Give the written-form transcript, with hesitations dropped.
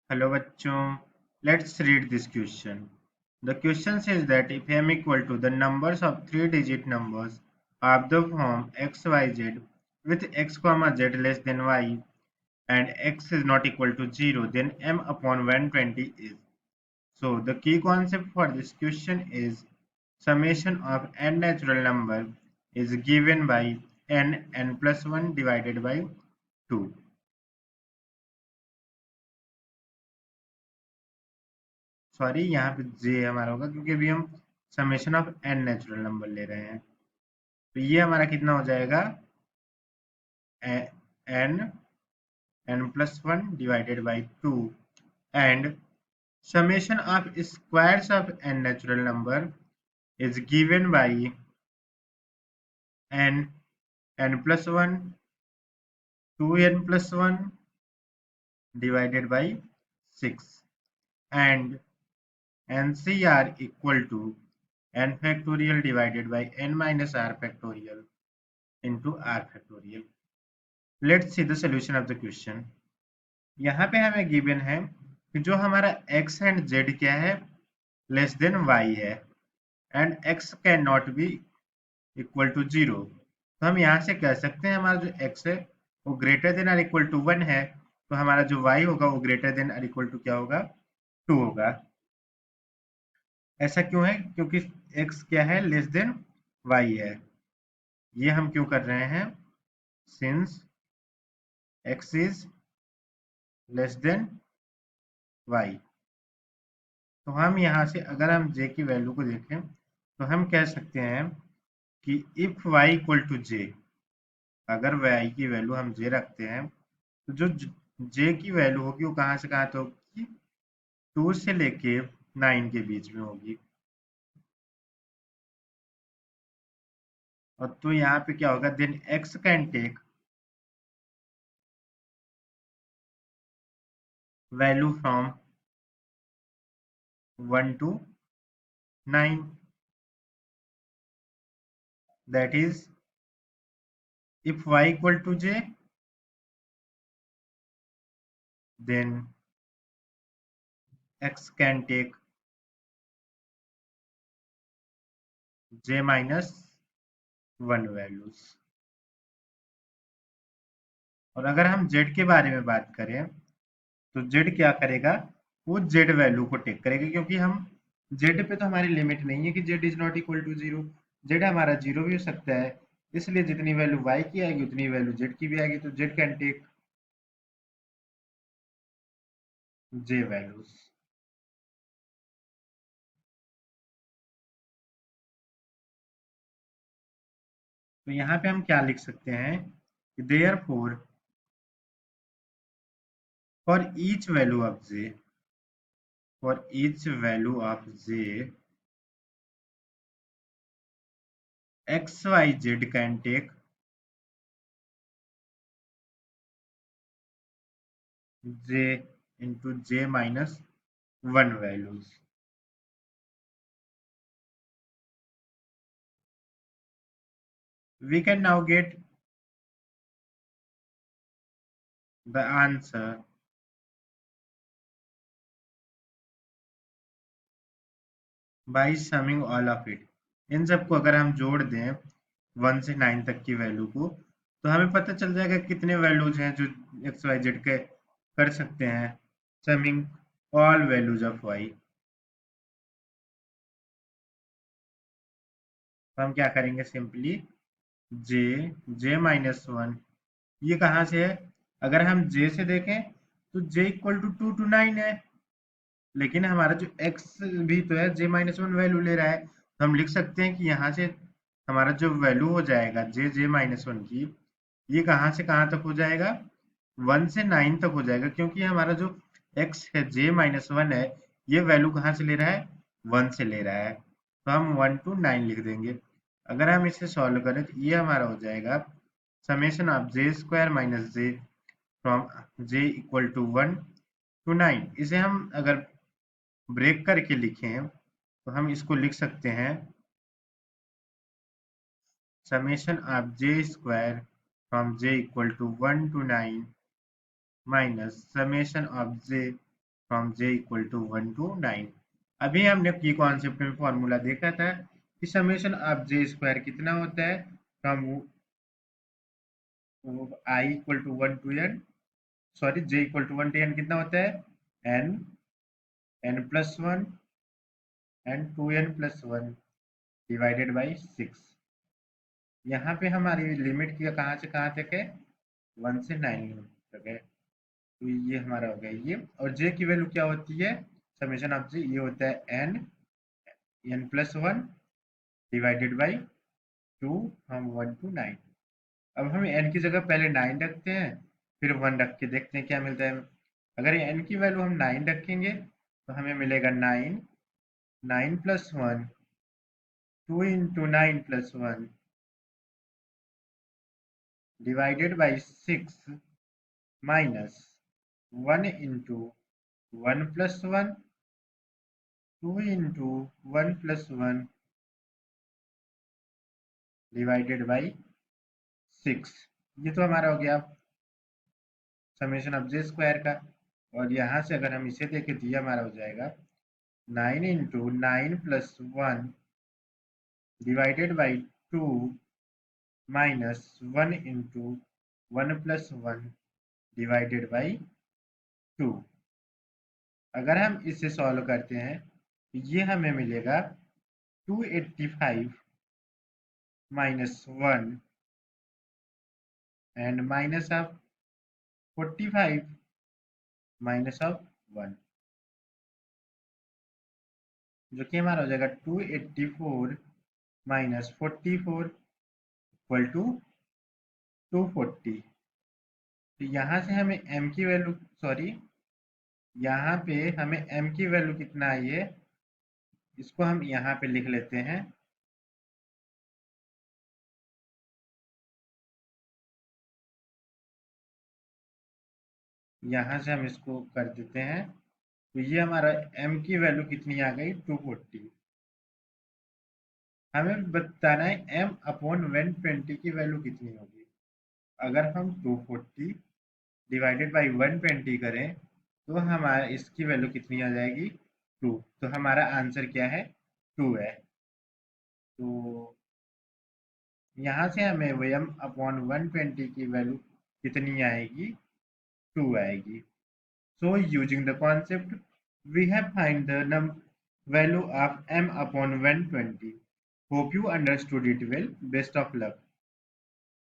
Hello bachchon, let's read this question. The question says that if m equal to the numbers of three-digit numbers of the form x, y, z with x comma z less than y and x is not equal to 0, then m upon 120 is. So the key concept for this question is summation of n natural number is given by n plus 1 divided by 2. Sorry यहाँ पे J हमारा होगा क्योंकि अभी हम summation of n natural number ले रहे हैं। तो ये हमारा कितना हो जाएगा n n plus one divided by two and summation of squares of n natural number is given by n plus 1 2n plus 1 divided by 6 and NCR equal to n factorial divided by n minus r factorial into r factorial. Let's see the solution of the question. यहाँ पे हमें given है कि जो हमारा x and z क्या है less than y है and x can not be equal to 0। तो हम यहाँ से कह सकते हैं हमारा जो x है वो greater than or equal to 1 है, तो हमारा जो y होगा वो greater than or equal to क्या होगा 2 होगा। ऐसा क्यों है? क्योंकि x क्या है लेस देन y है। ये हम क्यों कर रहे हैं? Since x is less than y। तो हम यहाँ से अगर हम j की वैल्यू को देखें तो हम कह सकते हैं कि if y equal to j, अगर y की वैल्यू हम j रखते हैं तो जो j की वैल्यू होगी वो कहाँ से कहाँ तक होगी? 2 से लेके 9 के बीच में होगी। और तो यहाँ पे क्या होगा? Then x can take value from 1 to 9, that is if y equal to j, then x can take j minus 1 values. और अगर हम z के बारे में बात करें तो z क्या करेगा? वो z वैल्यू को टेक करेगा, क्योंकि हम z पे तो हमारी लिमिट नहीं है कि z is not equal to 0। z हमारा 0 भी हो सकता है, इसलिए जितनी वैल्यू y की आएगी उतनी वैल्यू z की भी आएगी, तो z can take j values. तो यहाँ पे हम क्या लिख सकते हैं? Therefore for each value of j, for each value of j, xyz can take j into j minus 1 values. We can now get the answer by summing all of it. इन सबको अगर हम जोड़ दें 1 से 9 तक की वैल्यू को, तो हमें पता चल जाएगा कितने वैल्यूज हैं जो एक्स वाई जेड के कर सकते हैं। Summing all values of y. तो हम क्या करेंगे? सिंपली जे जे माइनस 1, ये कहाँ से है? अगर हम j से देखें तो j इक्वल टू 2 to 9 है, लेकिन हमारा जो x भी तो है j माइनस 1 वैल्यू ले रहा है, तो हम लिख सकते हैं कि यहाँ से हमारा जो वैल्यू हो जाएगा j माइनस 1 की, ये कहाँ से कहाँ तक हो जाएगा? 1 से 9 तक हो जाएगा, क्योंकि हमारा जो x है j माइनस 1 है, ये वैल्यू कहाँ से ले रहा है? 1 से ले रहा है, तो हम 1 to 9 लिख देंगे। अगर हम इसे सॉल्व करें तो ये हमारा हो जाएगा summation of j square minus j from j equal to 1 to 9। इसे हम अगर ब्रेक करके लिखें तो हम इसको लिख सकते हैं summation of j square from j equal to 1 to 9 minus summation of j from j equal to 1 to 9। अभी हमने की कॉन्सेप्ट में फॉर्मूला देखा था कि समेशन ऑफ j स्क्वायर कितना होता है from I equal to 1 to n, sorry j equal to 1 to n कितना होता है n, n plus 1 and 2n plus 1 divided by 6। यहाँ पे हमारी लिमिट की कहाँ से कहाँ तक है 1 से 9 तक है। तो ये हमारा हो गया ये, और j की वैल्यू क्या होती है समेशन ऑफ j, ये होता है n प्लस 1 डिवाइडेड बाई 2 हम 1 टू 9। अब हम n की जगह पहले 9 रखते हैं, फिर 1 रख के देखते हैं क्या मिलता है। अगर n की वैल्यू हम 9 रखेंगे तो हमें मिलेगा 9, 9 plus 1, 2 into 9 plus 1 divided by 6 minus 1 into 1 plus 1, 2 into 1 plus 1 divided by 6। ये तो हमारा हो गया समेशन ऑफ जे स्क्वायर का। और यहाँ से अगर हम इसे देखें तो ये हमारा हो जाएगा 9 into 9 plus 1 divided by 2 minus 1 into 1 plus 1 divided by 2। अगर हम इसे सॉल्व करते हैं तो ये हमें मिलेगा 285 minus 1 and minus of 45 minus of 1, जो कि हमारा हो जाएगा 284 माइनस 44 इक्वल टू 240। तो यहाँ से हमें m की वैल्यू, सॉरी यहाँ पे हमें m की वैल्यू कितना आई है, इसको हम यहाँ पे लिख लेते हैं। यहाँ से हम इसको कर देते हैं, तो ये हमारा m की वैल्यू कितनी आ गई 240। हमें बताना है m अपॉन 120 की वैल्यू कितनी होगी। अगर हम 240 डिवाइडेड बाई 120 करें तो हमारा इसकी वैल्यू कितनी आ जाएगी 2। तो हमारा आंसर क्या है 2 है। तो यहाँ से हमें m अपॉन 120 की वैल्यू कितनी आएगी 2 आएगी। So using the concept, we have find the value of m upon 120. Hope you understood it well. Best of luck.